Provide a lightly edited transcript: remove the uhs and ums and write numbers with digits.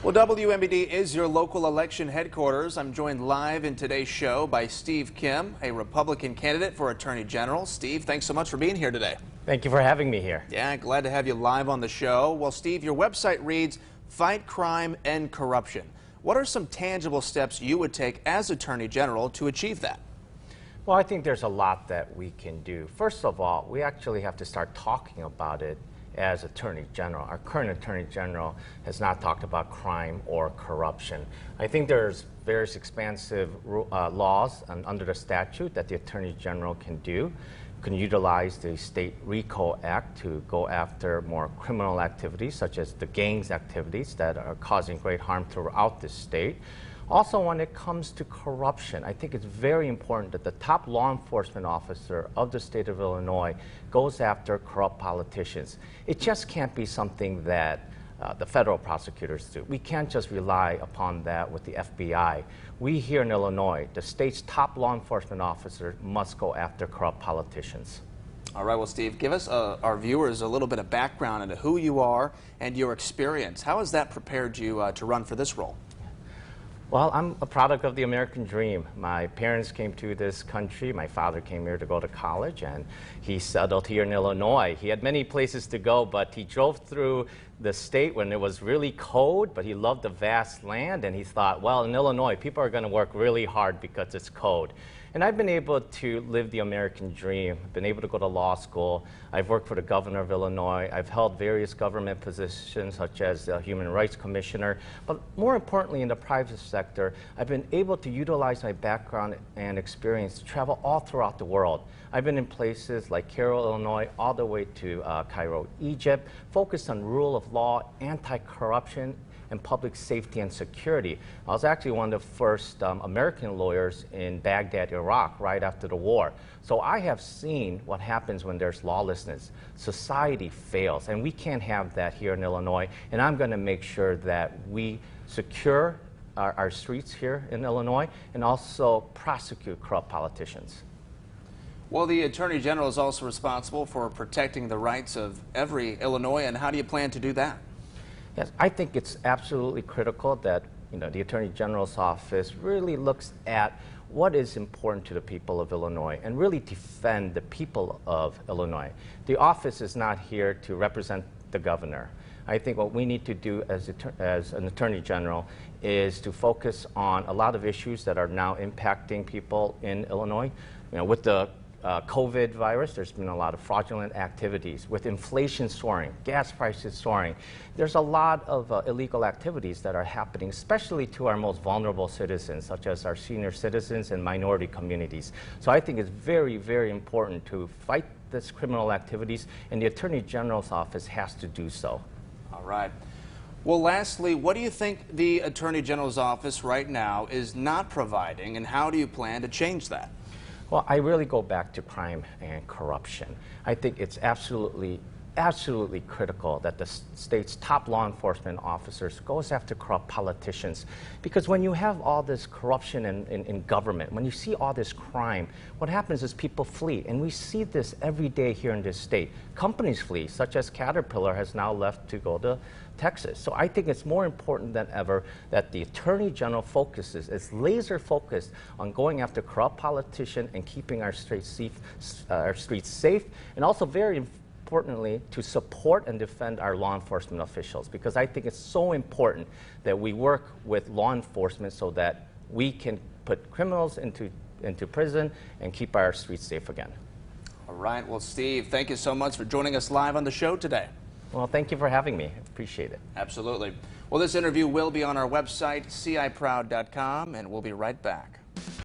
Well, WMBD is your local election headquarters. I'm joined live in today's show by Steve Kim, a Republican candidate for Attorney General. Steve, thanks so much for being here today. Thank you for having me here. Yeah, glad to have you live on the show. Well, Steve, your website reads, "Fight crime, end corruption." What are some tangible steps you would take as Attorney General to achieve that? Well, I think there's a lot that we can do. First of all, we actually have to start talking about it as Attorney General. Our current Attorney General has not talked about crime or corruption. I think there's various expansive laws under the statute that the Attorney General can do. Can utilize the State RICO Act to go after more criminal activities, such as the gangs activities that are causing great harm throughout the state. Also, when it comes to corruption, I think it's very important that the top law enforcement officer of the state of Illinois goes after corrupt politicians. It just can't be something that the federal prosecutors do. We can't just rely upon that with the FBI. We here in Illinois, the state's top law enforcement officer must go after corrupt politicians. All right, well, Steve, give us, our viewers, a little bit of background into who you are and your experience. How has that prepared you to run for this role? Well, I'm a product of the American dream. My parents came to this country. My father came here to go to college, and he settled here in Illinois. He had many places to go, but he drove through the state when it was really cold, but he loved the vast land, and he thought, well, in Illinois, people are going to work really hard because it's cold. And I've been able to live the American dream. I've been able to go to law school. I've worked for the governor of Illinois. I've held various government positions, such as the Human Rights Commissioner. But more importantly, in the private sector, I've been able to utilize my background and experience to travel all throughout the world. I've been in places like Cairo, Illinois, all the way to Cairo, Egypt, focused on rule of law, anti-corruption, and public safety and security. I was actually one of the first American lawyers in Baghdad, Iraq, right after the war. So I have seen what happens when there's lawlessness. Society fails, and we can't have that here in Illinois. And I'm going to make sure that we secure our streets here in Illinois and also prosecute corrupt politicians. Well, the Attorney General is also responsible for protecting the rights of every Illinoisan. How do you plan to do that? Yes, I think it's absolutely critical that the Attorney General's office really looks at what is important to the people of Illinois and really defend the people of Illinois. The office is not here to represent the governor. I think what we need to do as an Attorney General is to focus on a lot of issues that are now impacting people in Illinois. With the COVID virus, there's been a lot of fraudulent activities. With inflation soaring, gas prices soaring, there's a lot of illegal activities that are happening, especially to our most vulnerable citizens, such as our senior citizens and minority communities. So I think it's very, very important to fight this criminal activities, and the Attorney General's office has to do so. All right. Well, lastly, what do you think the Attorney General's office right now is not providing, and how do you plan to change that? Well, I really go back to crime and corruption. I think it's absolutely critical that the state's top law enforcement officers goes after corrupt politicians. Because when you have all this corruption in government, when you see all this crime, what happens is people flee. And we see this every day here in this state. Companies flee, such as Caterpillar has now left to go to Texas. So I think it's more important than ever that the Attorney General is laser focused on going after corrupt politicians and keeping our streets safe, and also very importantly, to support and defend our law enforcement officials, because I think it's so important that we work with law enforcement so that we can put criminals into prison and keep our streets safe again. All right. Well, Steve, thank you so much for joining us live on the show today. Well, thank you for having me. I appreciate it. Absolutely. Well, this interview will be on our website, ciproud.com, and we'll be right back.